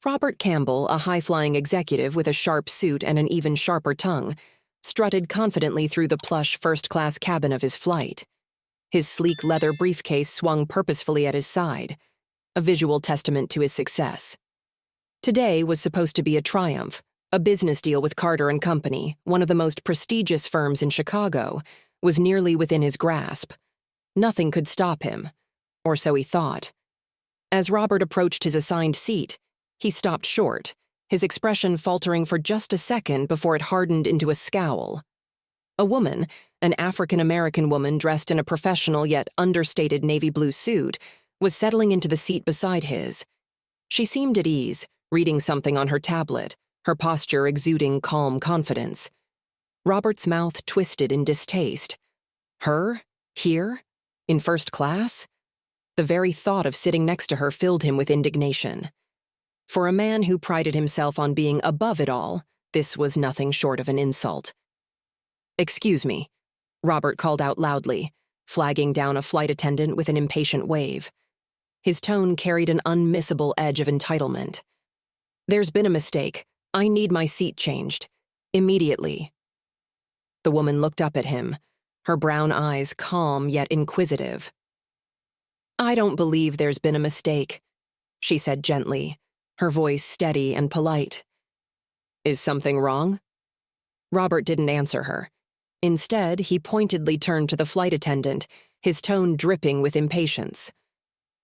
Robert Campbell, a high-flying executive with a sharp suit and an even sharper tongue, strutted confidently through the plush first-class cabin of his flight. His sleek leather briefcase swung purposefully at his side, a visual testament to his success. Today was supposed to be a triumph. A business deal with Carter and Company, one of the most prestigious firms in Chicago, was nearly within his grasp. Nothing could stop him, or so he thought. As Robert approached his assigned seat, he stopped short, his expression faltering for just a second before it hardened into a scowl. A woman, an African-American woman dressed in a professional yet understated navy blue suit, was settling into the seat beside his. She seemed at ease, reading something on her tablet, her posture exuding calm confidence. Robert's mouth twisted in distaste. Her? Here? In first class? The very thought of sitting next to her filled him with indignation. For a man who prided himself on being above it all, this was nothing short of an insult. "Excuse me," Robert called out loudly, flagging down a flight attendant with an impatient wave. His tone carried an unmissable edge of entitlement. "There's been a mistake. I need my seat changed. Immediately." The woman looked up at him, her brown eyes calm yet inquisitive. "I don't believe there's been a mistake," she said gently, her voice steady and polite. "Is something wrong?" Robert didn't answer her. Instead, he pointedly turned to the flight attendant, his tone dripping with impatience.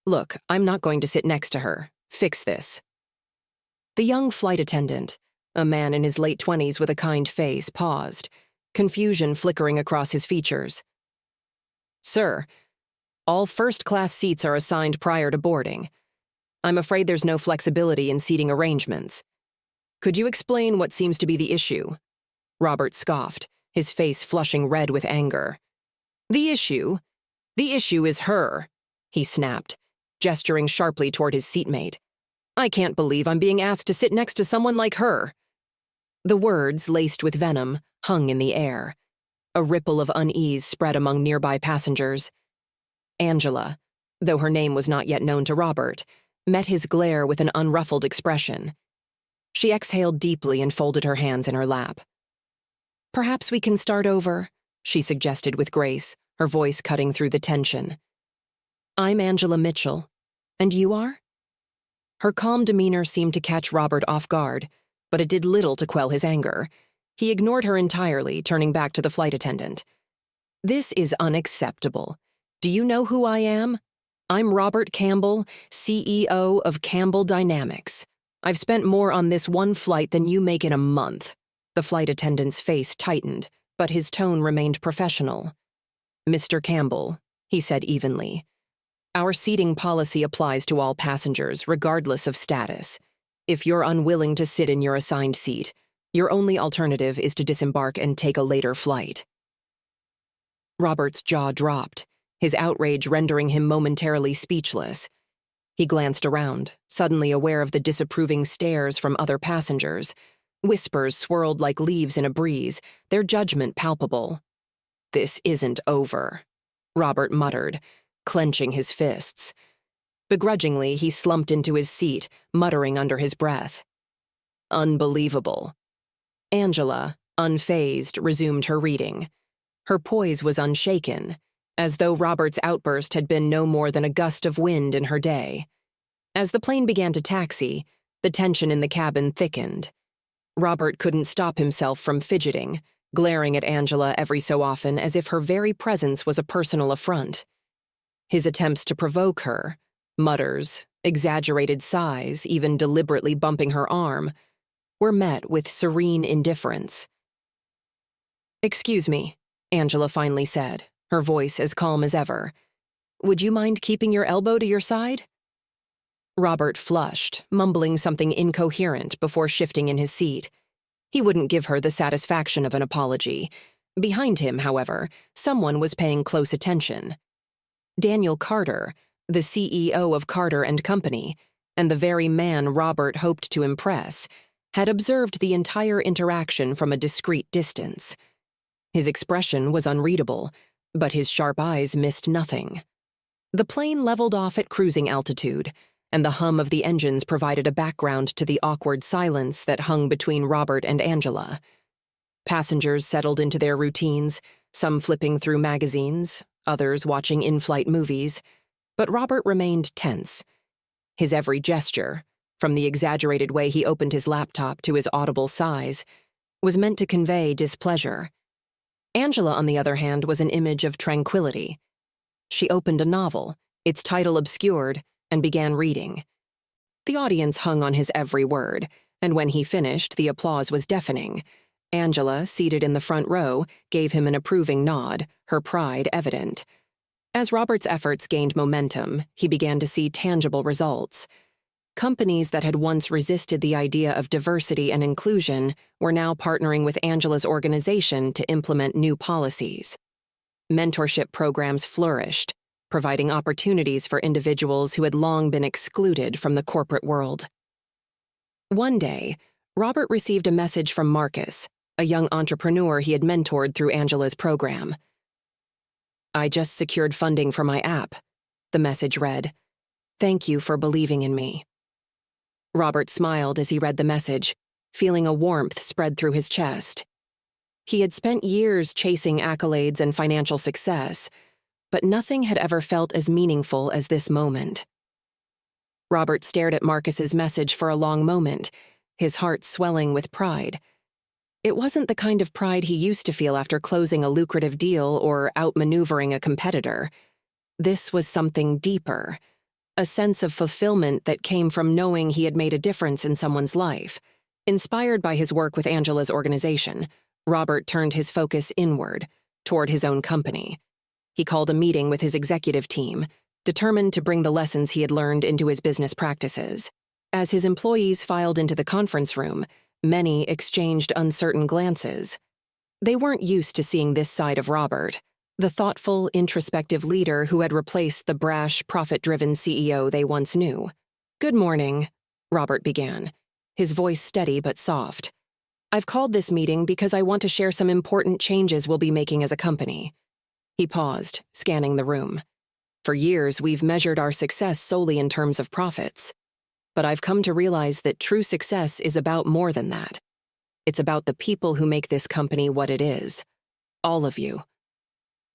"Look, I'm not going to sit next to her. Fix this." The young flight attendant, a man in his late 20s with a kind face, paused, confusion flickering across his features. "Sir, all first-class seats are assigned prior to boarding. I'm afraid there's no flexibility in seating arrangements. Could you explain what seems to be the issue?" Robert scoffed, his face flushing red with anger. The issue is her," he snapped, gesturing sharply toward his seatmate. "I can't believe I'm being asked to sit next to someone like her." The words, laced with venom, hung in the air. A ripple of unease spread among nearby passengers. Angela, though her name was not yet known to Robert, met his glare with an unruffled expression. She exhaled deeply and folded her hands in her lap. "Perhaps we can start over," she suggested with grace, her voice cutting through the tension. "I'm Angela Mitchell. And you are?" Her calm demeanor seemed to catch Robert off guard, but it did little to quell his anger. He ignored her entirely, turning back to the flight attendant. "This is unacceptable. Do you know who I am? I'm Robert Campbell, CEO of Campbell Dynamics. I've spent more on this one flight than you make in a month." The flight attendant's face tightened, but his tone remained professional. "Mr. Campbell," he said evenly, "our seating policy applies to all passengers, regardless of status. If you're unwilling to sit in your assigned seat, your only alternative is to disembark and take a later flight." Robert's jaw dropped, his outrage rendering him momentarily speechless. He glanced around, suddenly aware of the disapproving stares from other passengers. Whispers swirled like leaves in a breeze, their judgment palpable. "This isn't over," Robert muttered, clenching his fists. Begrudgingly, he slumped into his seat, muttering under his breath. "Unbelievable." Angela, unfazed, resumed her reading. Her poise was unshaken, as though Robert's outburst had been no more than a gust of wind in her day. As the plane began to taxi, the tension in the cabin thickened. Robert couldn't stop himself from fidgeting, glaring at Angela every so often as if her very presence was a personal affront. His attempts to provoke her, mutters, exaggerated sighs, even deliberately bumping her arm, were met with serene indifference. "Excuse me," Angela finally said, her voice as calm as ever. "Would you mind keeping your elbow to your side?" Robert flushed, mumbling something incoherent before shifting in his seat. He wouldn't give her the satisfaction of an apology. Behind him, however, someone was paying close attention. Daniel Carter, the CEO of Carter and Company, and the very man Robert hoped to impress, had observed the entire interaction from a discreet distance. His expression was unreadable, but his sharp eyes missed nothing. The plane leveled off at cruising altitude, and the hum of the engines provided a background to the awkward silence that hung between Robert and Angela. Passengers settled into their routines, some flipping through magazines, others watching in-flight movies, but Robert remained tense. His every gesture, from the exaggerated way he opened his laptop to his audible sighs, was meant to convey displeasure. Angela, on the other hand, was an image of tranquility. She opened a novel, its title obscured, and began reading. The audience hung on his every word, and when he finished, the applause was deafening. Angela, seated in the front row, gave him an approving nod, her pride evident. As Robert's efforts gained momentum, he began to see tangible results. Companies that had once resisted the idea of diversity and inclusion were now partnering with Angela's organization to implement new policies. Mentorship programs flourished, providing opportunities for individuals who had long been excluded from the corporate world. One day, Robert received a message from Marcus, a young entrepreneur he had mentored through Angela's program. "I just secured funding for my app," the message read. "Thank you for believing in me." Robert smiled as he read the message, feeling a warmth spread through his chest. He had spent years chasing accolades and financial success, but nothing had ever felt as meaningful as this moment. Robert stared at Marcus's message for a long moment, his heart swelling with pride. It wasn't the kind of pride he used to feel after closing a lucrative deal or outmaneuvering a competitor. This was something deeper, a sense of fulfillment that came from knowing he had made a difference in someone's life. Inspired by his work with Angela's organization, Robert turned his focus inward, toward his own company. He called a meeting with his executive team, determined to bring the lessons he had learned into his business practices. As his employees filed into the conference room, many exchanged uncertain glances. They weren't used to seeing this side of Robert, the thoughtful, introspective leader who had replaced the brash, profit-driven CEO they once knew. "Good morning," Robert began, his voice steady but soft. "I've called this meeting because I want to share some important changes we'll be making as a company." He paused, scanning the room. "For years, we've measured our success solely in terms of profits. But I've come to realize that true success is about more than that. It's about the people who make this company what it is. All of you."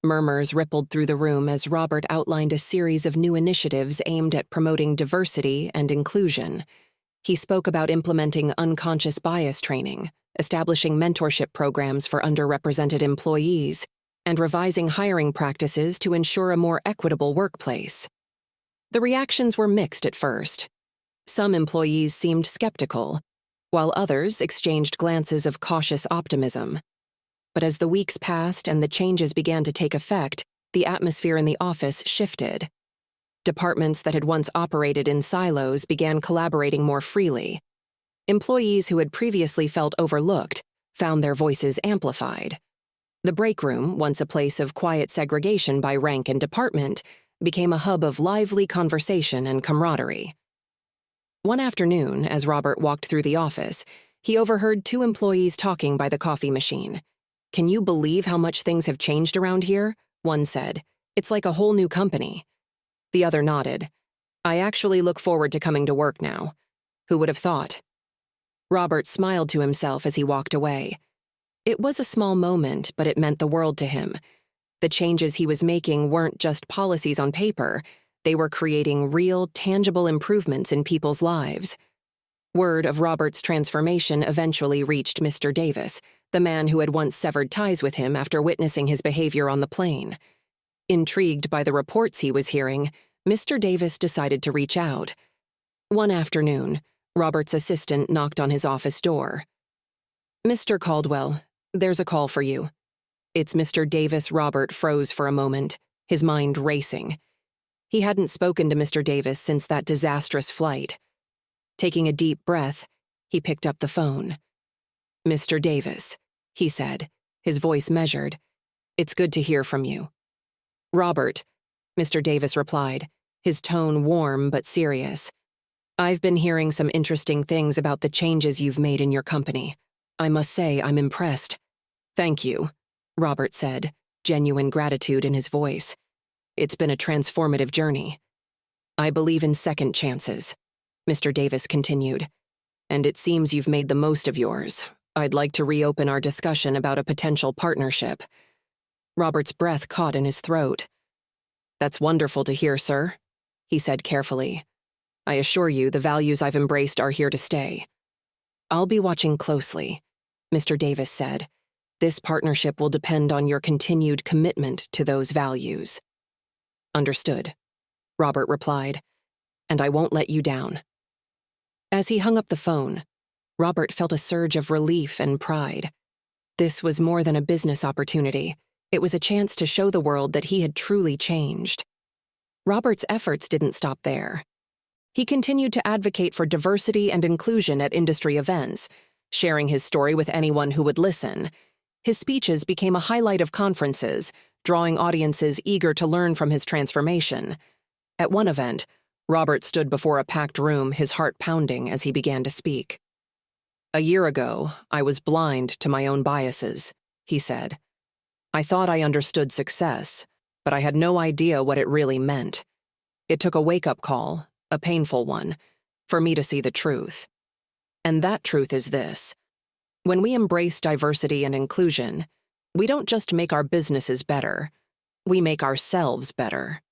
Murmurs rippled through the room as Robert outlined a series of new initiatives aimed at promoting diversity and inclusion. He spoke about implementing unconscious bias training, establishing mentorship programs for underrepresented employees, and revising hiring practices to ensure a more equitable workplace. The reactions were mixed at first. Some employees seemed skeptical, while others exchanged glances of cautious optimism. But as the weeks passed and the changes began to take effect, the atmosphere in the office shifted. Departments that had once operated in silos began collaborating more freely. Employees who had previously felt overlooked found their voices amplified. The break room, once a place of quiet segregation by rank and department, became a hub of lively conversation and camaraderie. One afternoon, as Robert walked through the office, he overheard two employees talking by the coffee machine. "Can you believe how much things have changed around here?" one said. "It's like a whole new company." The other nodded. "I actually look forward to coming to work now. Who would have thought?" Robert smiled to himself as he walked away. It was a small moment, but it meant the world to him. The changes he was making weren't just policies on paper. They were creating real, tangible improvements in people's lives. Word of Robert's transformation eventually reached Mr. Davis, the man who had once severed ties with him after witnessing his behavior on the plane. Intrigued by the reports he was hearing, Mr. Davis decided to reach out. One afternoon, Robert's assistant knocked on his office door. "Mr. Caldwell, there's a call for you." It's Mr. Davis. Robert froze for a moment, his mind racing. He hadn't spoken to Mr. Davis since that disastrous flight. Taking a deep breath, he picked up the phone. "Mr. Davis," he said, his voice measured. "It's good to hear from you." "Robert," Mr. Davis replied, his tone warm but serious. "I've been hearing some interesting things about the changes you've made in your company. I must say I'm impressed." "Thank you," Robert said, genuine gratitude in his voice. "It's been a transformative journey." I believe in second chances, Mr. Davis continued, and it seems you've made the most of yours. I'd like to reopen our discussion about a potential partnership. Robert's breath caught in his throat. That's wonderful to hear, sir, he said carefully. I assure you the values I've embraced are here to stay. I'll be watching closely, Mr. Davis said. This partnership will depend on your continued commitment to those values. Understood, Robert replied, and I won't let you down. As he hung up the phone, Robert felt a surge of relief and pride. This was more than a business opportunity. It was a chance to show the world that he had truly changed. Robert's efforts didn't stop there. He continued to advocate for diversity and inclusion at industry events, sharing his story with anyone who would listen. His speeches became a highlight of conferences, drawing audiences eager to learn from his transformation. At one event, Robert stood before a packed room, his heart pounding as he began to speak. A year ago, I was blind to my own biases, he said. I thought I understood success, but I had no idea what it really meant. It took a wake-up call, a painful one, for me to see the truth. And that truth is this. When we embrace diversity and inclusion, we don't just make our businesses better, we make ourselves better.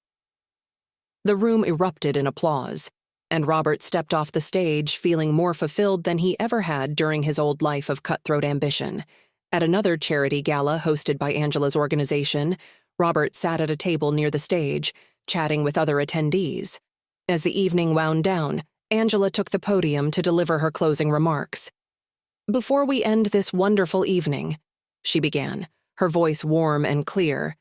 The room erupted in applause, and Robert stepped off the stage feeling more fulfilled than he ever had during his old life of cutthroat ambition. At another charity gala hosted by Angela's organization, Robert sat at a table near the stage, chatting with other attendees. As the evening wound down, Angela took the podium to deliver her closing remarks. Before we end this wonderful evening, she began, her voice warm and clear,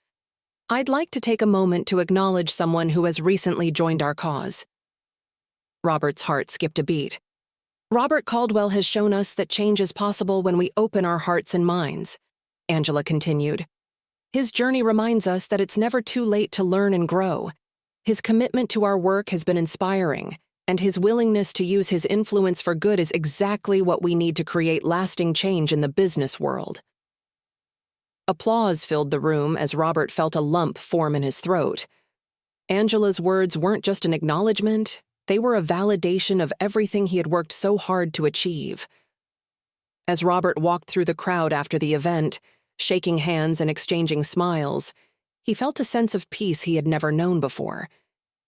I'd like to take a moment to acknowledge someone who has recently joined our cause. Robert's heart skipped a beat. Robert Caldwell has shown us that change is possible when we open our hearts and minds, Angela continued. His journey reminds us that it's never too late to learn and grow. His commitment to our work has been inspiring, and his willingness to use his influence for good is exactly what we need to create lasting change in the business world. Applause filled the room as Robert felt a lump form in his throat. Angela's words weren't just an acknowledgement, they were a validation of everything he had worked so hard to achieve. As Robert walked through the crowd after the event, shaking hands and exchanging smiles, he felt a sense of peace he had never known before.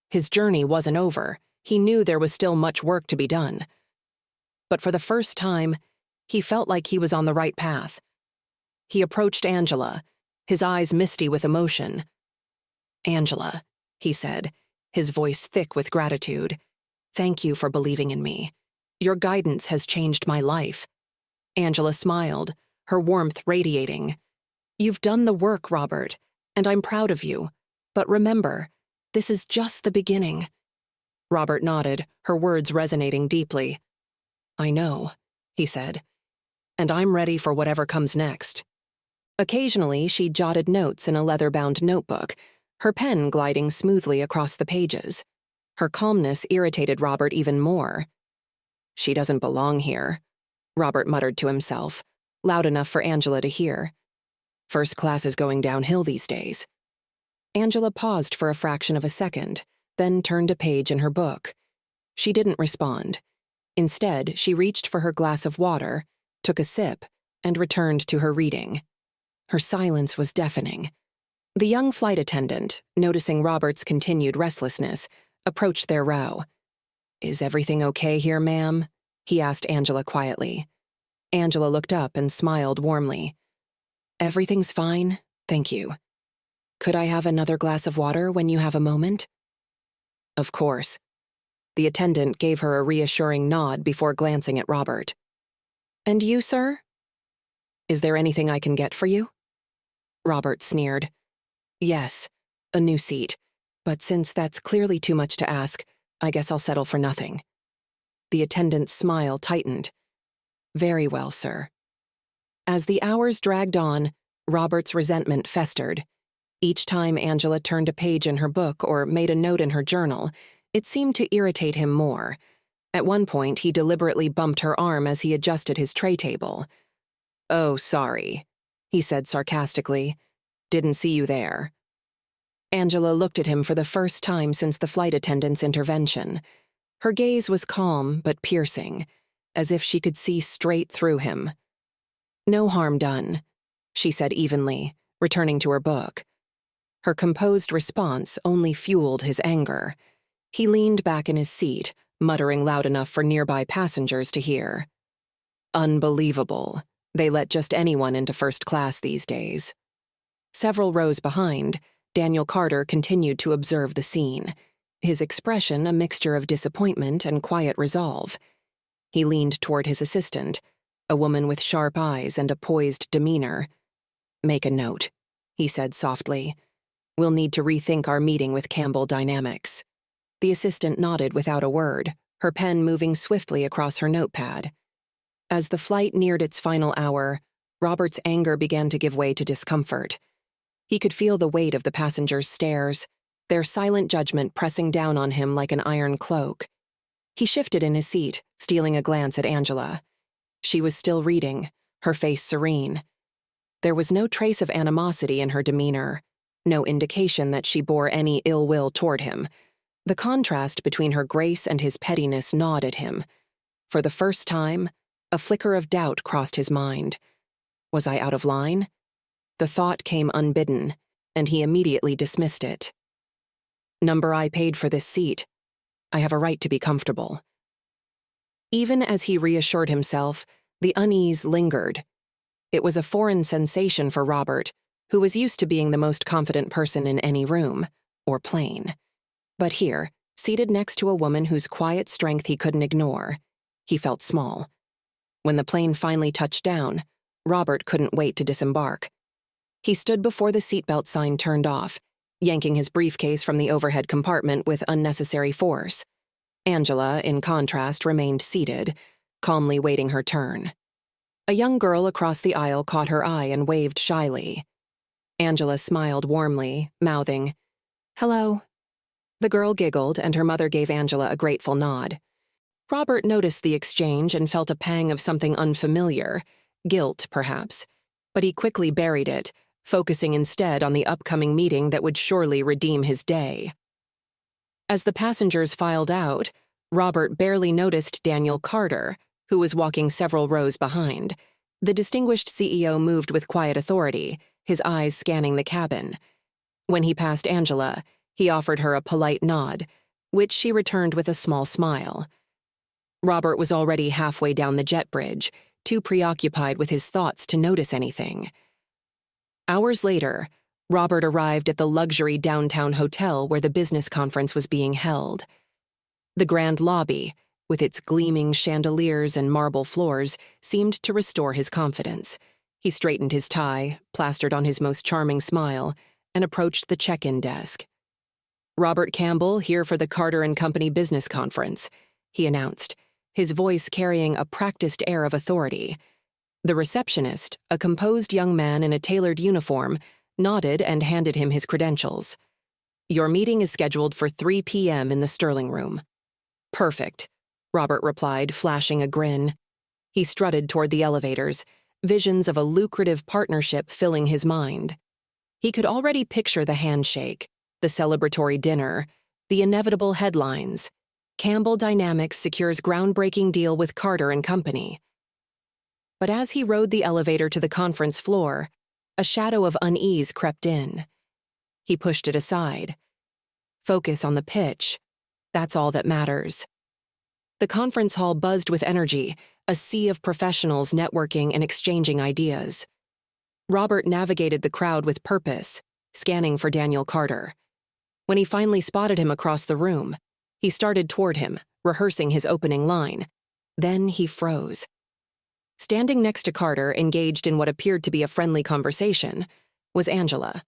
His journey wasn't over. He knew there was still much work to be done. But for the first time, he felt like he was on the right path. He approached Angela, his eyes misty with emotion. Angela, he said, his voice thick with gratitude. Thank you for believing in me. Your guidance has changed my life. Angela smiled, her warmth radiating. You've done the work, Robert, and I'm proud of you. But remember, this is just the beginning. Robert nodded, her words resonating deeply. I know, he said, and I'm ready for whatever comes next. Occasionally, she jotted notes in a leather-bound notebook, her pen gliding smoothly across the pages. Her calmness irritated Robert even more. She doesn't belong here, Robert muttered to himself, loud enough for Angela to hear. First class is going downhill these days. Angela paused for a fraction of a second, then turned a page in her book. She didn't respond. Instead, she reached for her glass of water, took a sip, and returned to her reading. Her silence was deafening. The young flight attendant, noticing Robert's continued restlessness, approached their row. Is everything okay here, ma'am? He asked Angela quietly. Angela looked up and smiled warmly. Everything's fine, thank you. Could I have another glass of water when you have a moment? Of course. The attendant gave her a reassuring nod before glancing at Robert. And you, sir? Is there anything I can get for you? Robert sneered. Yes, a new seat. But since that's clearly too much to ask, I guess I'll settle for nothing. The attendant's smile tightened. Very well, sir. As the hours dragged on, Robert's resentment festered. Each time Angela turned a page in her book or made a note in her journal, it seemed to irritate him more. At one point, he deliberately bumped her arm as he adjusted his tray table. Oh, sorry, he said sarcastically. Didn't see you there. Angela looked at him for the first time since the flight attendant's intervention. Her gaze was calm but piercing, as if she could see straight through him. "No harm done," she said evenly, returning to her book. Her composed response only fueled his anger. He leaned back in his seat, muttering loud enough for nearby passengers to hear. Unbelievable. They let just anyone into first class these days. Several rows behind, Daniel Carter continued to observe the scene, his expression a mixture of disappointment and quiet resolve. He leaned toward his assistant, a woman with sharp eyes and a poised demeanor. "Make a note," he said softly. "We'll need to rethink our meeting with Campbell Dynamics." The assistant nodded without a word, her pen moving swiftly across her notepad. As the flight neared its final hour, Robert's anger began to give way to discomfort. He could feel the weight of the passengers' stares, their silent judgment pressing down on him like an iron cloak. He shifted in his seat, stealing a glance at Angela. She was still reading, her face serene. There was no trace of animosity in her demeanor, no indication that she bore any ill will toward him. The contrast between her grace and his pettiness gnawed at him. For the first time, a flicker of doubt crossed his mind. Was I out of line? The thought came unbidden, and he immediately dismissed it. "Number I paid for this seat. I have a right to be comfortable." Even as he reassured himself, the unease lingered. It was a foreign sensation for Robert, who was used to being the most confident person in any room, or plane. But here, seated next to a woman whose quiet strength he couldn't ignore, he felt small. When the plane finally touched down, Robert couldn't wait to disembark. He stood before the seatbelt sign turned off, yanking his briefcase from the overhead compartment with unnecessary force. Angela, in contrast, remained seated, calmly waiting her turn. A young girl across the aisle caught her eye and waved shyly. Angela smiled warmly, mouthing, "Hello." The girl giggled, and her mother gave Angela a grateful nod. Robert noticed the exchange and felt a pang of something unfamiliar, guilt, perhaps, but he quickly buried it, focusing instead on the upcoming meeting that would surely redeem his day. As the passengers filed out, Robert barely noticed Daniel Carter, who was walking several rows behind. The distinguished CEO moved with quiet authority, his eyes scanning the cabin. When he passed Angela, he offered her a polite nod, which she returned with a small smile. Robert was already halfway down the jet bridge, too preoccupied with his thoughts to notice anything. Hours later, Robert arrived at the luxury downtown hotel where the business conference was being held. The grand lobby, with its gleaming chandeliers and marble floors, seemed to restore his confidence. He straightened his tie, plastered on his most charming smile, and approached the check-in desk. "Robert Campbell, here for the Carter & Company business conference," he announced, his voice carrying a practiced air of authority. The receptionist, a composed young man in a tailored uniform, nodded and handed him his credentials. "Your meeting is scheduled for 3 p.m. in the Sterling Room." "Perfect," Robert replied, flashing a grin. He strutted toward the elevators, visions of a lucrative partnership filling his mind. He could already picture the handshake, the celebratory dinner, the inevitable headlines. Campbell Dynamics secures groundbreaking deal with Carter & Company. But as he rode the elevator to the conference floor, a shadow of unease crept in. He pushed it aside. Focus on the pitch. That's all that matters. The conference hall buzzed with energy, a sea of professionals networking and exchanging ideas. Robert navigated the crowd with purpose, scanning for Daniel Carter. When he finally spotted him across the room, he started toward him, rehearsing his opening line. Then he froze. Standing next to Carter, engaged in what appeared to be a friendly conversation, was Angela.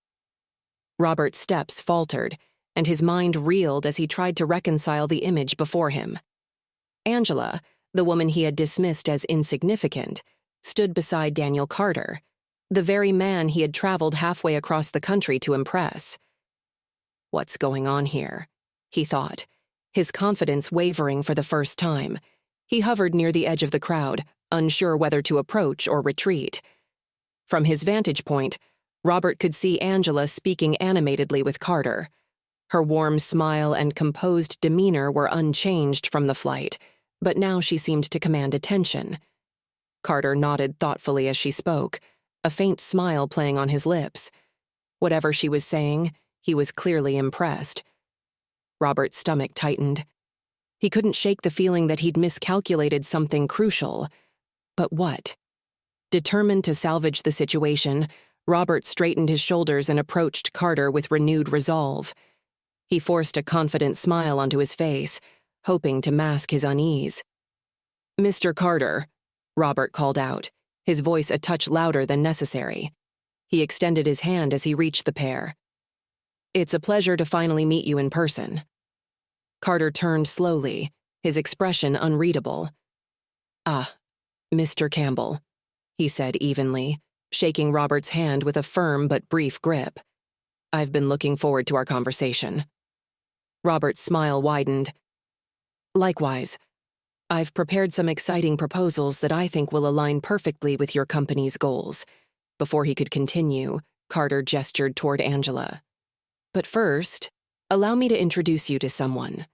Robert's steps faltered, and his mind reeled as he tried to reconcile the image before him. Angela, the woman he had dismissed as insignificant, stood beside Daniel Carter, the very man he had traveled halfway across the country to impress. "What's going on here?" he thought, his confidence wavering for the first time. He hovered near the edge of the crowd, unsure whether to approach or retreat. From his vantage point, Robert could see Angela speaking animatedly with Carter. Her warm smile and composed demeanor were unchanged from the flight, but now she seemed to command attention. Carter nodded thoughtfully as she spoke, a faint smile playing on his lips. Whatever she was saying, he was clearly impressed. Robert's stomach tightened. He couldn't shake the feeling that he'd miscalculated something crucial. But what? Determined to salvage the situation, Robert straightened his shoulders and approached Carter with renewed resolve. He forced a confident smile onto his face, hoping to mask his unease. "Mr. Carter," Robert called out, his voice a touch louder than necessary. He extended his hand as he reached the pair. "It's a pleasure to finally meet you in person." Carter turned slowly, his expression unreadable. "Ah, Mr. Campbell," he said evenly, shaking Robert's hand with a firm but brief grip. "I've been looking forward to our conversation." Robert's smile widened. "Likewise. I've prepared some exciting proposals that I think will align perfectly with your company's goals." Before he could continue, Carter gestured toward Angela. "But first, allow me to introduce you to someone.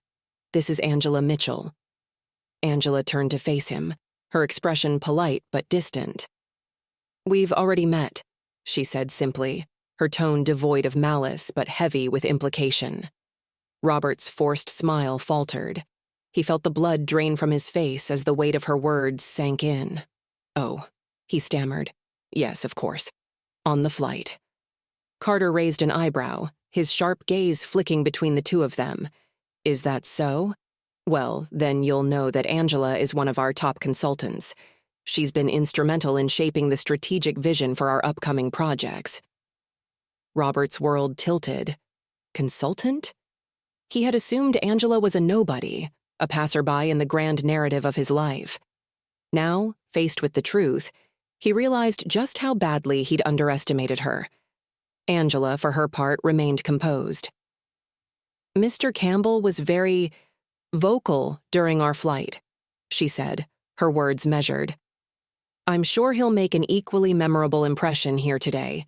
This is Angela Mitchell." Angela turned to face him, her expression polite but distant. "We've already met," she said simply, her tone devoid of malice but heavy with implication. Robert's forced smile faltered. He felt the blood drain from his face as the weight of her words sank in. "Oh," he stammered. "Yes, of course. On the flight." Carter raised an eyebrow, his sharp gaze flicking between the two of them. "Is that so? Well, then you'll know that Angela is one of our top consultants. She's been instrumental in shaping the strategic vision for our upcoming projects." Robert's world tilted. Consultant? He had assumed Angela was a nobody, a passerby in the grand narrative of his life. Now, faced with the truth, he realized just how badly he'd underestimated her. Angela, for her part, remained composed. "Mr. Campbell was very vocal during our flight," she said, her words measured. "I'm sure he'll make an equally memorable impression here today."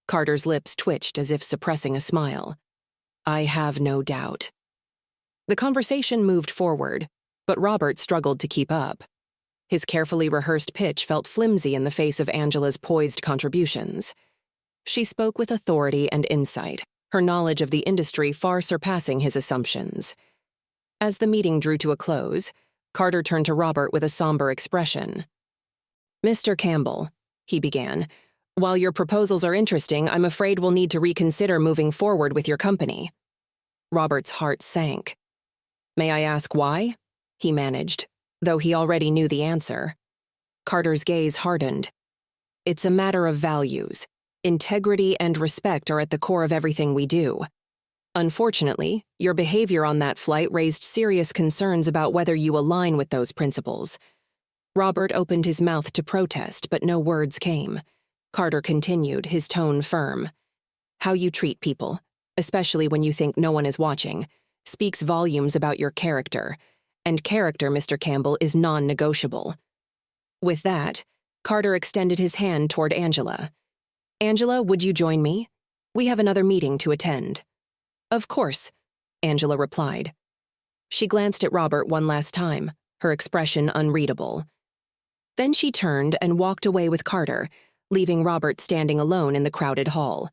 Carter's lips twitched as if suppressing a smile. "I have no doubt." The conversation moved forward, but Robert struggled to keep up. His carefully rehearsed pitch felt flimsy in the face of Angela's poised contributions. She spoke with authority and insight, her knowledge of the industry far surpassing his assumptions. As the meeting drew to a close, Carter turned to Robert with a somber expression. "Mr. Campbell," he began, "while your proposals are interesting, I'm afraid we'll need to reconsider moving forward with your company." Robert's heart sank. "May I ask why?" he managed, though he already knew the answer. Carter's gaze hardened. "It's a matter of values. Integrity and respect are at the core of everything we do. Unfortunately, your behavior on that flight raised serious concerns about whether you align with those principles." Robert opened his mouth to protest, but no words came. Carter continued, his tone firm. "How you treat people, especially when you think no one is watching, speaks volumes about your character. And character, Mr. Campbell, is non-negotiable." With that, Carter extended his hand toward Angela. "Angela, would you join me? We have another meeting to attend." "Of course," Angela replied. She glanced at Robert one last time, her expression unreadable. Then she turned and walked away with Carter, leaving Robert standing alone in the crowded hall.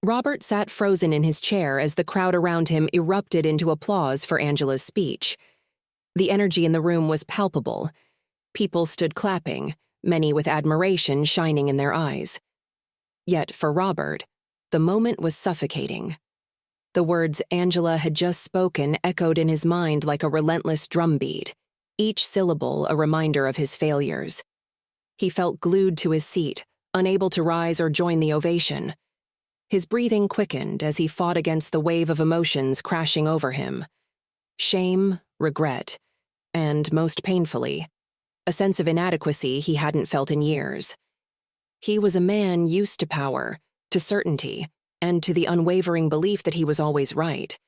Robert sat frozen in his chair as the crowd around him erupted into applause for Angela's speech. The energy in the room was palpable. People stood clapping, many with admiration shining in their eyes. Yet for Robert, the moment was suffocating. The words Angela had just spoken echoed in his mind like a relentless drumbeat, each syllable a reminder of his failures. He felt glued to his seat, unable to rise or join the ovation. His breathing quickened as he fought against the wave of emotions crashing over him. Shame, regret, and, most painfully, a sense of inadequacy he hadn't felt in years. He was a man used to power, to certainty, and to the unwavering belief that he was always right.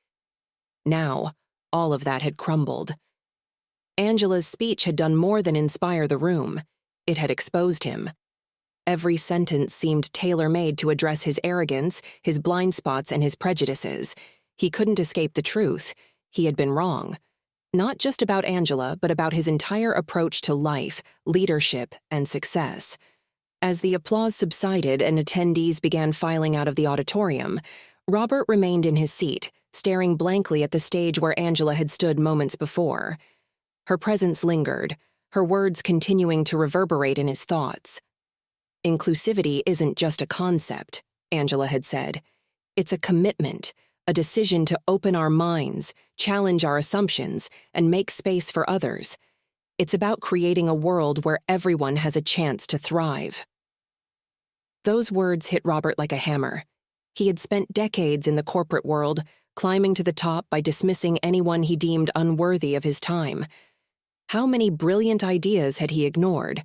Now, all of that had crumbled. Angela's speech had done more than inspire the room. It had exposed him. Every sentence seemed tailor-made to address his arrogance, his blind spots, and his prejudices. He couldn't escape the truth. He had been wrong. Not just about Angela, but about his entire approach to life, leadership, and success. As the applause subsided and attendees began filing out of the auditorium, Robert remained in his seat, staring blankly at the stage where Angela had stood moments before. Her presence lingered, her words continuing to reverberate in his thoughts. "Inclusivity isn't just a concept," Angela had said. "It's a commitment, a decision to open our minds, challenge our assumptions, and make space for others. It's about creating a world where everyone has a chance to thrive." Those words hit Robert like a hammer. He had spent decades in the corporate world, climbing to the top by dismissing anyone he deemed unworthy of his time. How many brilliant ideas had he ignored?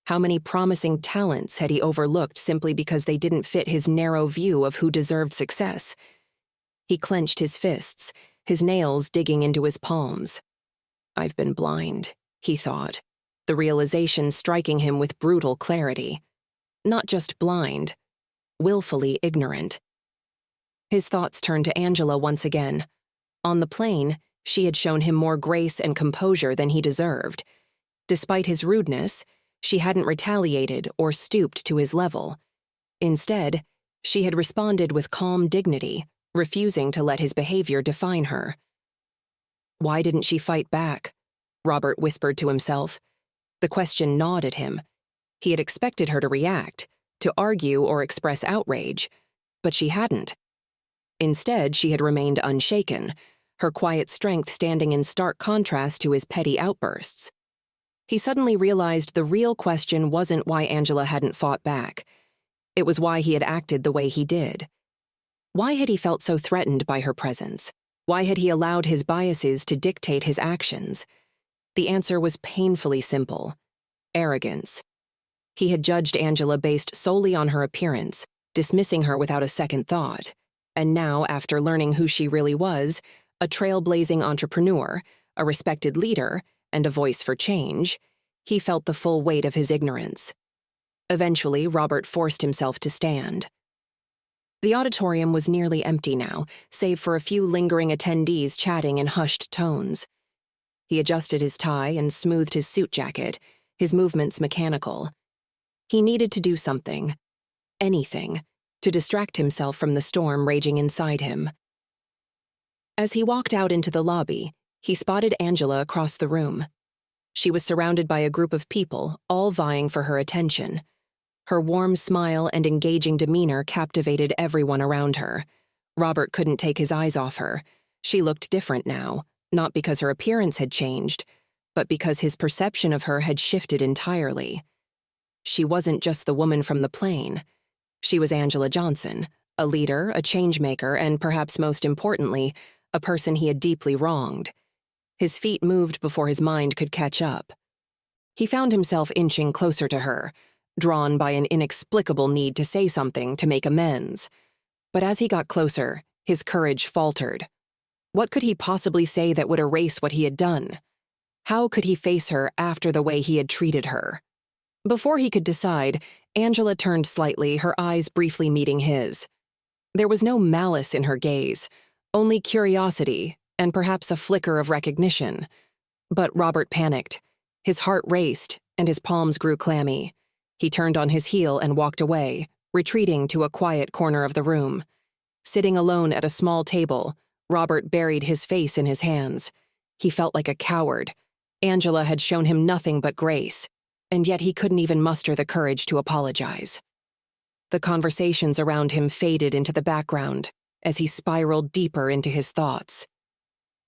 How many promising talents had he overlooked simply because they didn't fit his narrow view of who deserved success? He clenched his fists, his nails digging into his palms. "I've been blind," he thought, the realization striking him with brutal clarity. Not just blind, willfully ignorant. His thoughts turned to Angela once again. On the plane, she had shown him more grace and composure than he deserved. Despite his rudeness, she hadn't retaliated or stooped to his level. Instead, she had responded with calm dignity, refusing to let his behavior define her. Why didn't she fight back? Robert whispered to himself. The question gnawed at him. He had expected her to react, to argue or express outrage, but she hadn't. Instead, she had remained unshaken, her quiet strength standing in stark contrast to his petty outbursts. He suddenly realized the real question wasn't why Angela hadn't fought back. It was why he had acted the way he did. Why had he felt so threatened by her presence? Why had he allowed his biases to dictate his actions? The answer was painfully simple: arrogance. He had judged Angela based solely on her appearance, dismissing her without a second thought. And now, after learning who she really was, a trailblazing entrepreneur, a respected leader, and a voice for change, he felt the full weight of his ignorance. Eventually, Robert forced himself to stand. The auditorium was nearly empty now, save for a few lingering attendees chatting in hushed tones. He adjusted his tie and smoothed his suit jacket, his movements mechanical. He needed to do something, anything, to distract himself from the storm raging inside him. As he walked out into the lobby, he spotted Angela across the room. She was surrounded by a group of people, all vying for her attention. Her warm smile and engaging demeanor captivated everyone around her. Robert couldn't take his eyes off her. She looked different now, not because her appearance had changed, but because his perception of her had shifted entirely. She wasn't just the woman from the plane. She was Angela Johnson, a leader, a changemaker, and perhaps most importantly, a person he had deeply wronged. His feet moved before his mind could catch up. He found himself inching closer to her, drawn by an inexplicable need to say something to make amends. But as he got closer, his courage faltered. What could he possibly say that would erase what he had done? How could he face her after the way he had treated her? Before he could decide, Angela turned slightly, her eyes briefly meeting his. There was no malice in her gaze, only curiosity and perhaps a flicker of recognition. But Robert panicked. His heart raced, and his palms grew clammy. He turned on his heel and walked away, retreating to a quiet corner of the room. Sitting alone at a small table, Robert buried his face in his hands. He felt like a coward. Angela had shown him nothing but grace, and yet he couldn't even muster the courage to apologize. The conversations around him faded into the background as he spiraled deeper into his thoughts.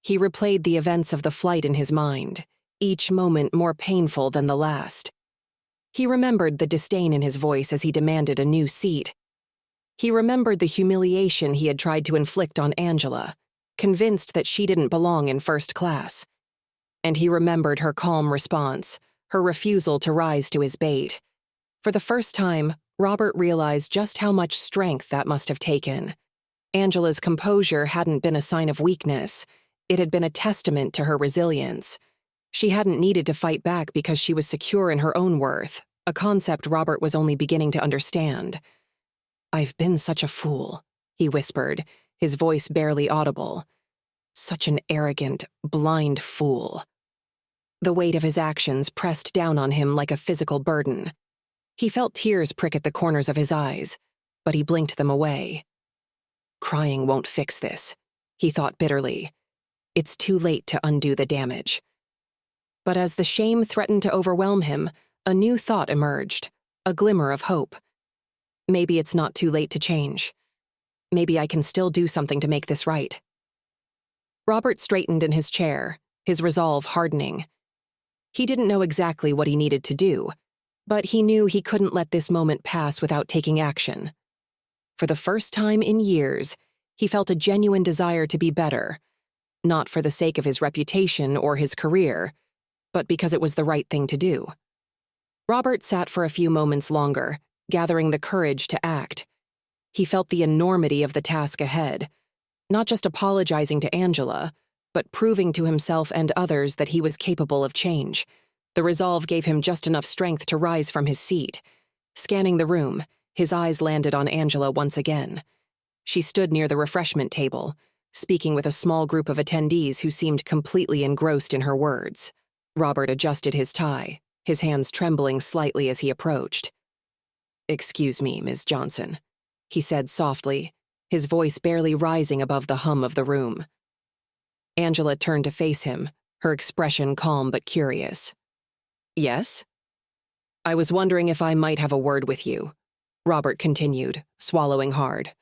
He replayed the events of the flight in his mind, each moment more painful than the last. He remembered the disdain in his voice as he demanded a new seat. He remembered the humiliation he had tried to inflict on Angela, convinced that she didn't belong in first class. And he remembered her calm response, her refusal to rise to his bait. For the first time, Robert realized just how much strength that must have taken. Angela's composure hadn't been a sign of weakness. It had been a testament to her resilience. She hadn't needed to fight back because she was secure in her own worth, a concept Robert was only beginning to understand. "I've been such a fool," he whispered, his voice barely audible. "Such an arrogant, blind fool." The weight of his actions pressed down on him like a physical burden. He felt tears prick at the corners of his eyes, but he blinked them away. Crying won't fix this, he thought bitterly. It's too late to undo the damage. But as the shame threatened to overwhelm him, a new thought emerged, a glimmer of hope. Maybe it's not too late to change. Maybe I can still do something to make this right. Robert straightened in his chair, his resolve hardening. He didn't know exactly what he needed to do, but he knew he couldn't let this moment pass without taking action. For the first time in years, he felt a genuine desire to be better, not for the sake of his reputation or his career, but because it was the right thing to do. Robert sat for a few moments longer, gathering the courage to act. He felt the enormity of the task ahead, not just apologizing to Angela, but proving to himself and others that he was capable of change. The resolve gave him just enough strength to rise from his seat. Scanning the room, his eyes landed on Angela once again. She stood near the refreshment table, speaking with a small group of attendees who seemed completely engrossed in her words. Robert adjusted his tie, his hands trembling slightly as he approached. "Excuse me, Ms. Johnson," he said softly, his voice barely rising above the hum of the room. Angela turned to face him, her expression calm but curious. "Yes?" "I was wondering if I might have a word with you," Robert continued, swallowing hard.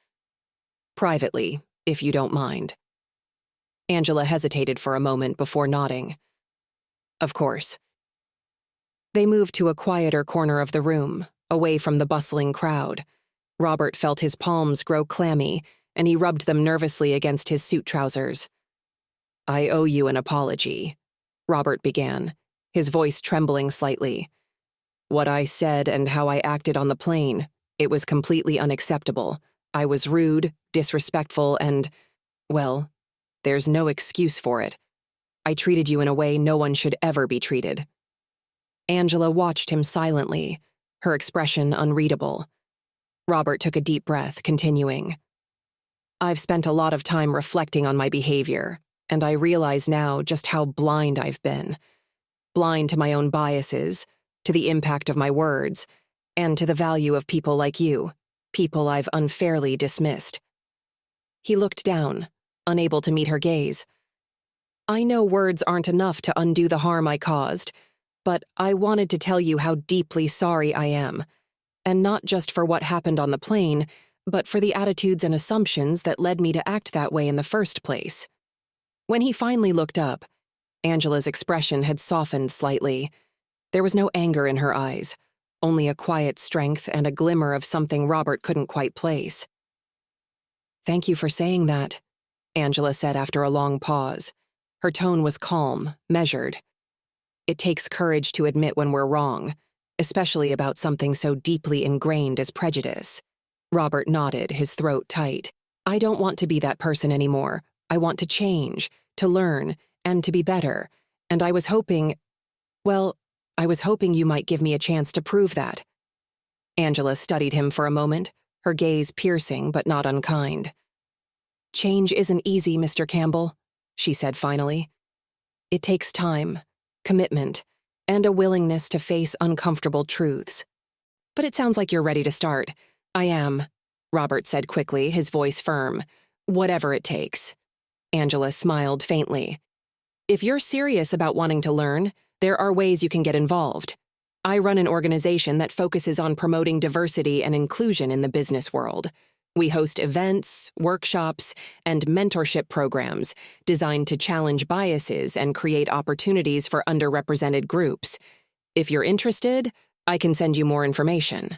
"Privately, if you don't mind." Angela hesitated for a moment before nodding. "Of course." They moved to a quieter corner of the room, away from the bustling crowd. Robert felt his palms grow clammy, and he rubbed them nervously against his suit trousers. "I owe you an apology," Robert began, his voice trembling slightly. "What I said and how I acted on the plane, it was completely unacceptable. I was rude, disrespectful, and, well, there's no excuse for it. I treated you in a way no one should ever be treated." Angela watched him silently, her expression unreadable. Robert took a deep breath, continuing. "I've spent a lot of time reflecting on my behavior, and I realize now just how blind I've been. Blind to my own biases, to the impact of my words, and to the value of people like you, people I've unfairly dismissed." He looked down, unable to meet her gaze. "I know words aren't enough to undo the harm I caused, but I wanted to tell you how deeply sorry I am, and not just for what happened on the plane, but for the attitudes and assumptions that led me to act that way in the first place." When he finally looked up, Angela's expression had softened slightly. There was no anger in her eyes, only a quiet strength and a glimmer of something Robert couldn't quite place. "Thank you for saying that," Angela said after a long pause. Her tone was calm, measured. "It takes courage to admit when we're wrong, especially about something so deeply ingrained as prejudice." Robert nodded, his throat tight. "I don't want to be that person anymore. I want to change, to learn, and to be better. And I was hoping you might give me a chance to prove that." Angela studied him for a moment, her gaze piercing but not unkind. "Change isn't easy, Mr. Campbell," she said finally. "It takes time, commitment, and a willingness to face uncomfortable truths. But it sounds like you're ready to start." "I am," Robert said quickly, his voice firm. "Whatever it takes." Angela smiled faintly. "If you're serious about wanting to learn, there are ways you can get involved. I run an organization that focuses on promoting diversity and inclusion in the business world. We host events, workshops, and mentorship programs designed to challenge biases and create opportunities for underrepresented groups. If you're interested, I can send you more information."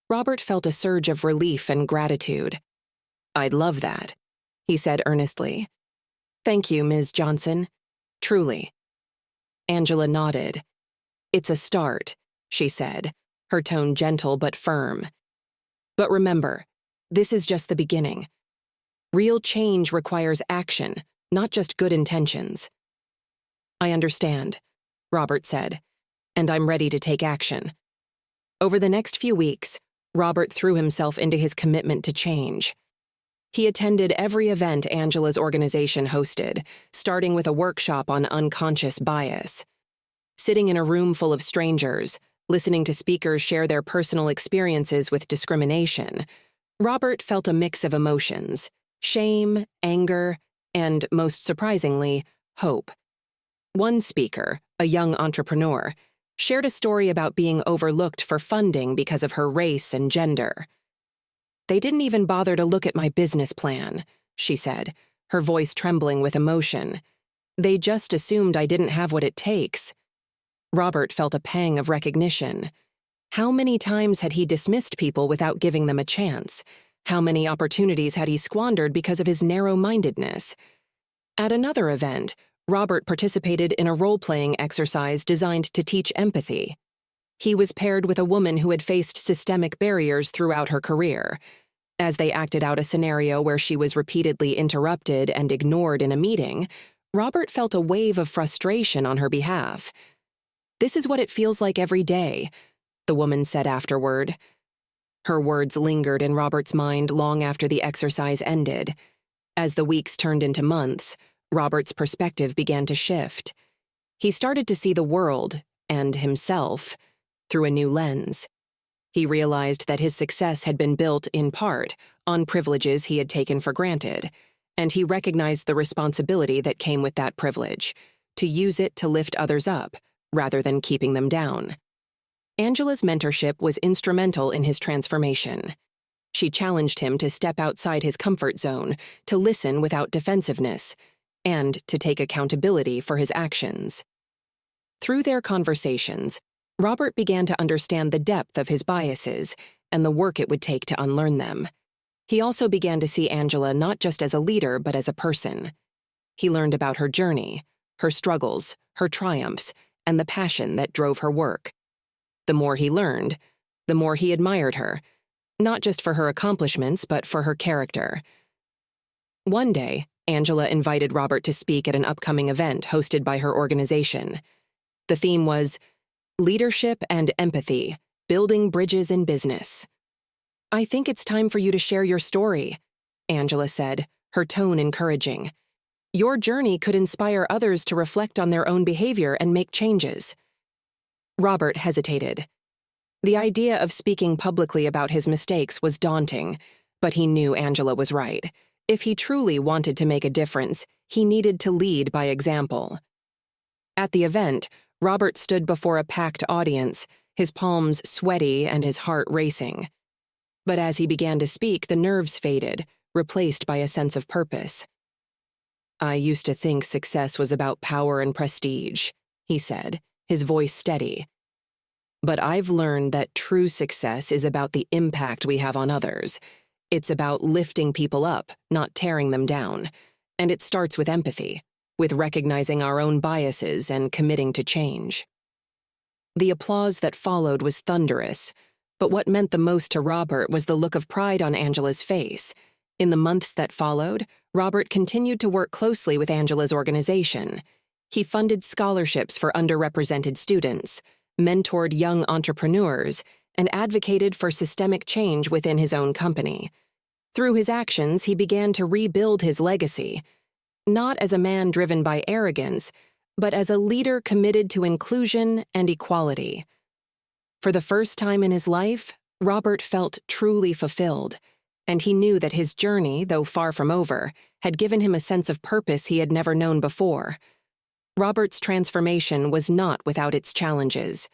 Robert felt a surge of relief and gratitude. "I'd love that," he said earnestly. "Thank you, Ms. Johnson. Truly." Angela nodded. "It's a start," she said, her tone gentle but firm. "But remember, this is just the beginning. Real change requires action, not just good intentions." "I understand," Robert said, "and I'm ready to take action. Over the next few weeks, Robert threw himself into his commitment to change. He attended every event Angela's organization hosted, starting with a workshop on unconscious bias. Sitting in a room full of strangers, listening to speakers share their personal experiences with discrimination, Robert felt a mix of emotions: shame, anger, and, most surprisingly, hope. One speaker, a young entrepreneur, shared a story about being overlooked for funding because of her race and gender. "They didn't even bother to look at my business plan," she said, her voice trembling with emotion. "They just assumed I didn't have what it takes." Robert felt a pang of recognition. How many times had he dismissed people without giving them a chance? How many opportunities had he squandered because of his narrow-mindedness? At another event, Robert participated in a role-playing exercise designed to teach empathy. He was paired with a woman who had faced systemic barriers throughout her career. As they acted out a scenario where she was repeatedly interrupted and ignored in a meeting, Robert felt a wave of frustration on her behalf. "This is what it feels like every day," the woman said afterward. Her words lingered in Robert's mind long after the exercise ended. As the weeks turned into months, Robert's perspective began to shift. He started to see the world, and himself, through a new lens. He realized that his success had been built, in part, on privileges he had taken for granted, and he recognized the responsibility that came with that privilege, to use it to lift others up, rather than keeping them down. Angela's mentorship was instrumental in his transformation. She challenged him to step outside his comfort zone, to listen without defensiveness, and to take accountability for his actions. Through their conversations, Robert began to understand the depth of his biases and the work it would take to unlearn them. He also began to see Angela not just as a leader, but as a person. He learned about her journey, her struggles, her triumphs, and the passion that drove her work. The more he learned, the more he admired her, not just for her accomplishments, but for her character. One day, Angela invited Robert to speak at an upcoming event hosted by her organization. The theme was Leadership and Empathy, Building Bridges in Business. "I think it's time for you to share your story," Angela said, her tone encouraging. "Your journey could inspire others to reflect on their own behavior and make changes." Robert hesitated. The idea of speaking publicly about his mistakes was daunting, but he knew Angela was right. If he truly wanted to make a difference, he needed to lead by example. At the event, Robert stood before a packed audience, his palms sweaty and his heart racing. But as he began to speak, the nerves faded, replaced by a sense of purpose. "I used to think success was about power and prestige," he said, his voice steady. "But I've learned that true success is about the impact we have on others. It's about lifting people up, not tearing them down. And it starts with empathy, with recognizing our own biases and committing to change." The applause that followed was thunderous, but what meant the most to Robert was the look of pride on Angela's face. In the months that followed, Robert continued to work closely with Angela's organization. He funded scholarships for underrepresented students, mentored young entrepreneurs, and advocated for systemic change within his own company. Through his actions, he began to rebuild his legacy, not as a man driven by arrogance, but as a leader committed to inclusion and equality. For the first time in his life, Robert felt truly fulfilled, and he knew that his journey, though far from over, had given him a sense of purpose he had never known before. Robert's transformation was not without its challenges.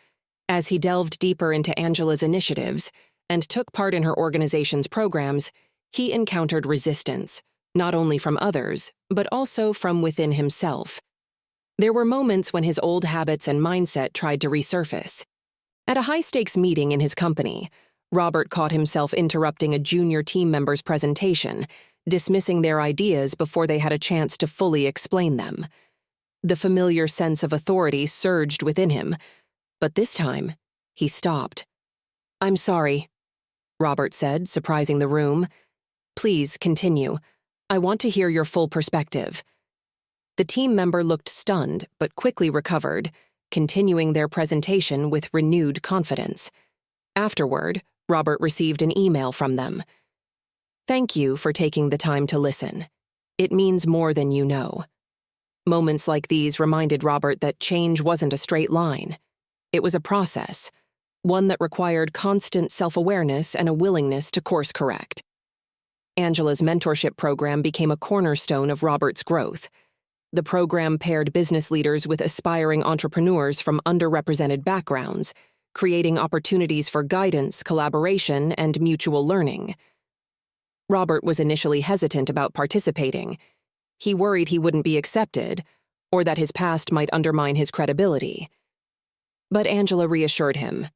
As he delved deeper into Angela's initiatives and took part in her organization's programs, he encountered resistance, not only from others, but also from within himself. There were moments when his old habits and mindset tried to resurface. At a high-stakes meeting in his company, Robert caught himself interrupting a junior team member's presentation, dismissing their ideas before they had a chance to fully explain them. The familiar sense of authority surged within him, but this time, he stopped. "I'm sorry," Robert said, surprising the room. "Please continue. I want to hear your full perspective." The team member looked stunned, but quickly recovered, continuing their presentation with renewed confidence. Afterward, Robert received an email from them. "Thank you for taking the time to listen. It means more than you know." Moments like these reminded Robert that change wasn't a straight line. It was a process, one that required constant self-awareness and a willingness to course correct. Angela's mentorship program became a cornerstone of Robert's growth. The program paired business leaders with aspiring entrepreneurs from underrepresented backgrounds, creating opportunities for guidance, collaboration, and mutual learning. Robert was initially hesitant about participating. He worried he wouldn't be accepted, or that his past might undermine his credibility. But Angela reassured him.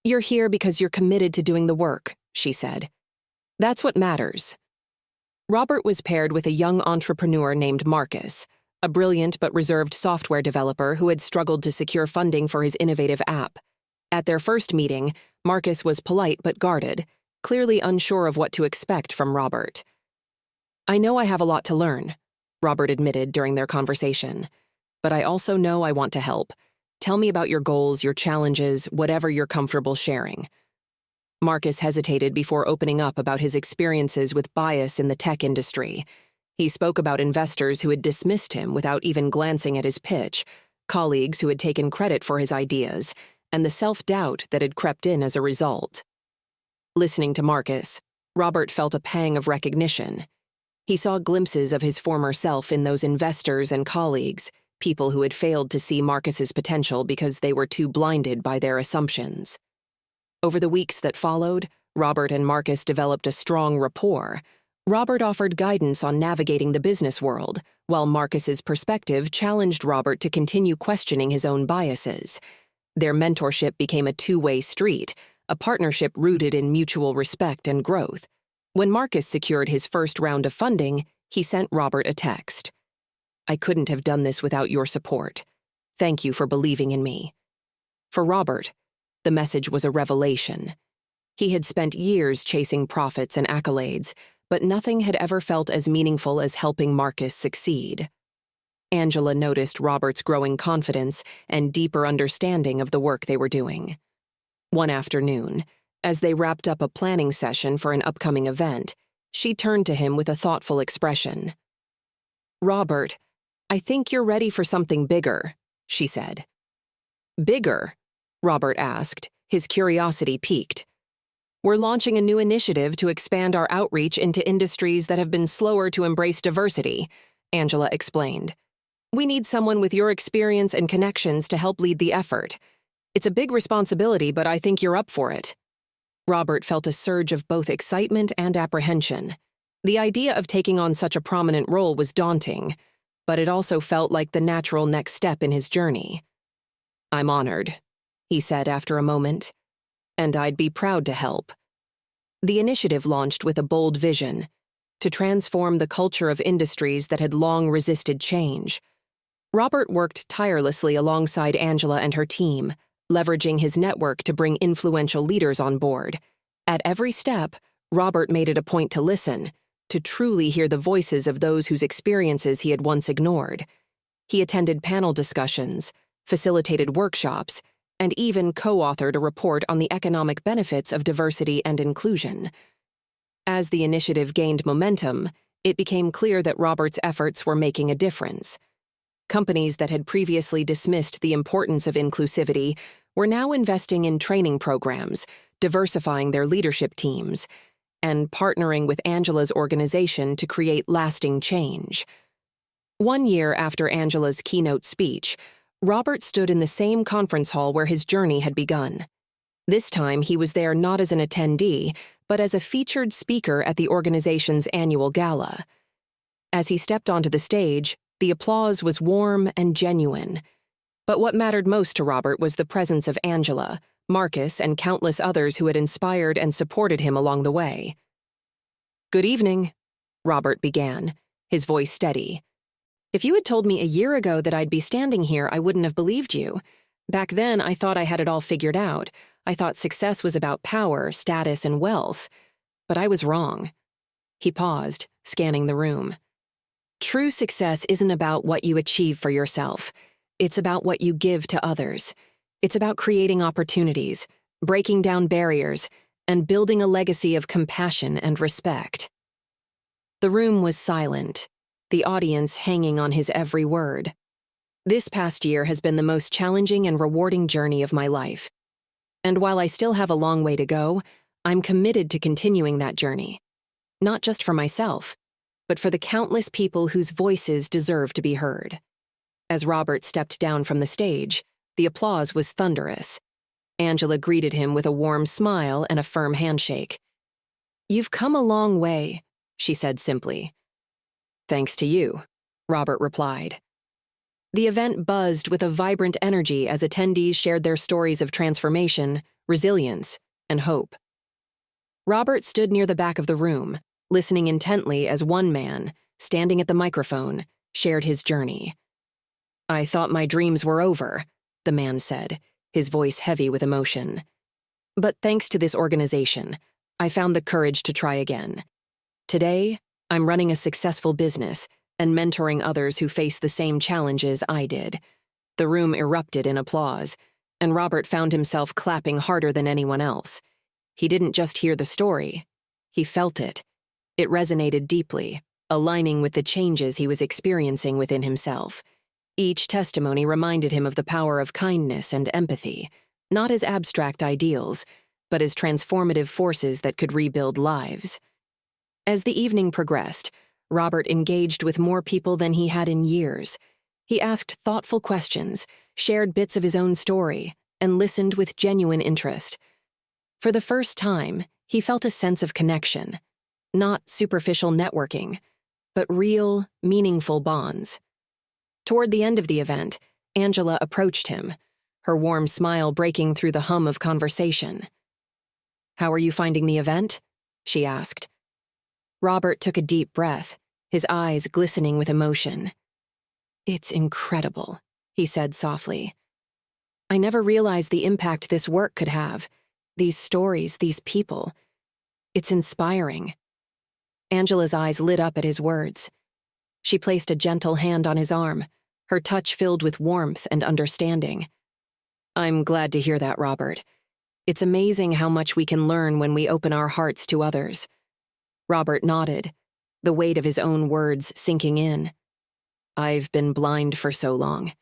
"You're here because you're committed to doing the work," she said. "That's what matters." Robert was paired with a young entrepreneur named Marcus, a brilliant but reserved software developer who had struggled to secure funding for his innovative app. At their first meeting, Marcus was polite but guarded, clearly unsure of what to expect from Robert. "I know I have a lot to learn," Robert admitted during their conversation. "But I also know I want to help. Tell me about your goals, your challenges, whatever you're comfortable sharing." Marcus hesitated before opening up about his experiences with bias in the tech industry. He spoke about investors who had dismissed him without even glancing at his pitch, colleagues who had taken credit for his ideas, and the self-doubt that had crept in as a result. Listening to Marcus, Robert felt a pang of recognition. He saw glimpses of his former self in those investors and colleagues, people who had failed to see Marcus's potential because they were too blinded by their assumptions. Over the weeks that followed, Robert and Marcus developed a strong rapport. Robert offered guidance on navigating the business world, while Marcus's perspective challenged Robert to continue questioning his own biases. Their mentorship became a two-way street, a partnership rooted in mutual respect and growth. When Marcus secured his first round of funding, he sent Robert a text. "I couldn't have done this without your support. Thank you for believing in me." For Robert, the message was a revelation. He had spent years chasing profits and accolades, but nothing had ever felt as meaningful as helping Marcus succeed. Angela noticed Robert's growing confidence and deeper understanding of the work they were doing. One afternoon, as they wrapped up a planning session for an upcoming event, she turned to him with a thoughtful expression. "Robert, I think you're ready for something bigger," she said. "Bigger?" Robert asked, his curiosity piqued. "We're launching a new initiative to expand our outreach into industries that have been slower to embrace diversity," Angela explained. "We need someone with your experience and connections to help lead the effort. It's a big responsibility, but I think you're up for it." Robert felt a surge of both excitement and apprehension. The idea of taking on such a prominent role was daunting, but it also felt like the natural next step in his journey. "I'm honored," he said after a moment, "and I'd be proud to help." The initiative launched with a bold vision: to transform the culture of industries that had long resisted change. Robert worked tirelessly alongside Angela and her team, leveraging his network to bring influential leaders on board. At every step, Robert made it a point to listen, to truly hear the voices of those whose experiences he had once ignored. He attended panel discussions, facilitated workshops, and even co-authored a report on the economic benefits of diversity and inclusion. As the initiative gained momentum, it became clear that Robert's efforts were making a difference. Companies that had previously dismissed the importance of inclusivity were now investing in training programs, diversifying their leadership teams, and partnering with Angela's organization to create lasting change. 1 year after Angela's keynote speech, Robert stood in the same conference hall where his journey had begun. This time, he was there not as an attendee, but as a featured speaker at the organization's annual gala. As he stepped onto the stage, the applause was warm and genuine. But what mattered most to Robert was the presence of Angela, Marcus, and countless others who had inspired and supported him along the way. "Good evening," Robert began, his voice steady. "If you had told me a year ago that I'd be standing here, I wouldn't have believed you. Back then, I thought I had it all figured out. I thought success was about power, status, and wealth. But I was wrong." He paused, scanning the room. "True success isn't about what you achieve for yourself. It's about what you give to others. It's about creating opportunities, breaking down barriers, and building a legacy of compassion and respect. The room was silent, the audience hanging on his every word. This past year has been the most challenging and rewarding journey of my life. And while I still have a long way to go, I'm committed to continuing that journey. Not just for myself, but for the countless people whose voices deserve to be heard. As Robert stepped down from the stage, the applause was thunderous. Angela greeted him with a warm smile and a firm handshake. "You've come a long way," she said simply. "Thanks to you," Robert replied. The event buzzed with a vibrant energy as attendees shared their stories of transformation, resilience, and hope. Robert stood near the back of the room, listening intently as one man, standing at the microphone, shared his journey. "I thought my dreams were over," the man said, his voice heavy with emotion. "But thanks to this organization, I found the courage to try again. Today, I'm running a successful business and mentoring others who face the same challenges I did." The room erupted in applause, and Robert found himself clapping harder than anyone else. He didn't just hear the story, he felt it. It resonated deeply, aligning with the changes he was experiencing within himself. Each testimony reminded him of the power of kindness and empathy, not as abstract ideals, but as transformative forces that could rebuild lives. As the evening progressed, Robert engaged with more people than he had in years. He asked thoughtful questions, shared bits of his own story, and listened with genuine interest. For the first time, he felt a sense of connection. Not superficial networking, but real, meaningful bonds. Toward the end of the event, Angela approached him, her warm smile breaking through the hum of conversation. "How are you finding the event?" she asked. Robert took a deep breath, his eyes glistening with emotion. "It's incredible," he said softly. "I never realized the impact this work could have. These stories, these people. It's inspiring." Angela's eyes lit up at his words. She placed a gentle hand on his arm, her touch filled with warmth and understanding. "I'm glad to hear that, Robert. It's amazing how much we can learn when we open our hearts to others." Robert nodded, the weight of his own words sinking in. "I've been blind for so long,"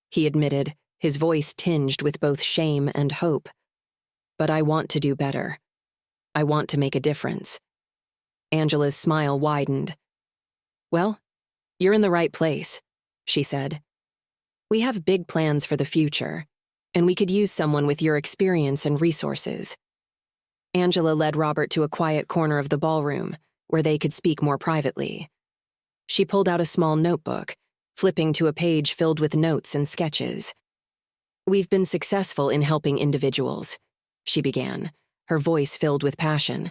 he admitted, his voice tinged with both shame and hope. "But I want to do better. I want to make a difference." Angela's smile widened. "Well, you're in the right place," she said. "We have big plans for the future, and we could use someone with your experience and resources." Angela led Robert to a quiet corner of the ballroom, where they could speak more privately. She pulled out a small notebook, flipping to a page filled with notes and sketches. "We've been successful in helping individuals," she began, her voice filled with passion.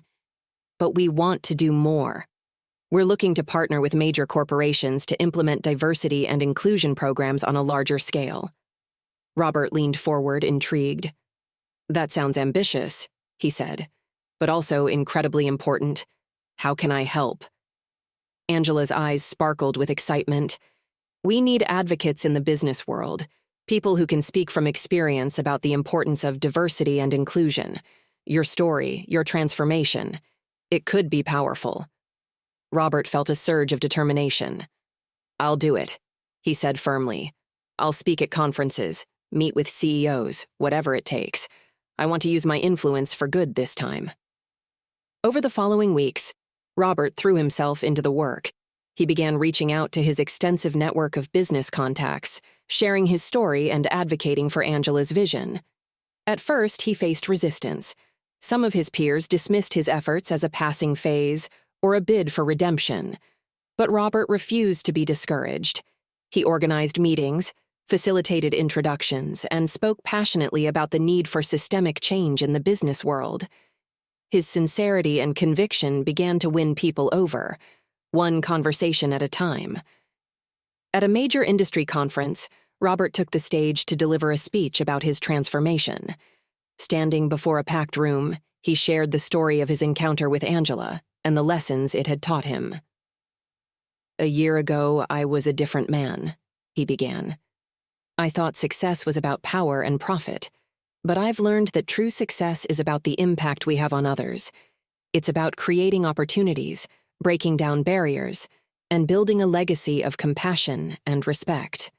"But we want to do more. We're looking to partner with major corporations to implement diversity and inclusion programs on a larger scale." Robert leaned forward, intrigued. "That sounds ambitious," he said, "but also incredibly important. How can I help?" Angela's eyes sparkled with excitement. "We need advocates in the business world, people who can speak from experience about the importance of diversity and inclusion. Your story, your transformation. It could be powerful." Robert felt a surge of determination. "I'll do it," he said firmly. "I'll speak at conferences, meet with CEOs, whatever it takes. I want to use my influence for good this time." Over the following weeks, Robert threw himself into the work. He began reaching out to his extensive network of business contacts, sharing his story and advocating for Angela's vision. At first, he faced resistance. Some of his peers dismissed his efforts as a passing phase or a bid for redemption. But Robert refused to be discouraged. He organized meetings, facilitated introductions, and spoke passionately about the need for systemic change in the business world. His sincerity and conviction began to win people over, one conversation at a time. At a major industry conference, Robert took the stage to deliver a speech about his transformation. Standing before a packed room, he shared the story of his encounter with Angela and the lessons it had taught him. "A year ago, I was a different man," he began. "I thought success was about power and profit. But I've learned that true success is about the impact we have on others. It's about creating opportunities, breaking down barriers, and building a legacy of compassion and respect.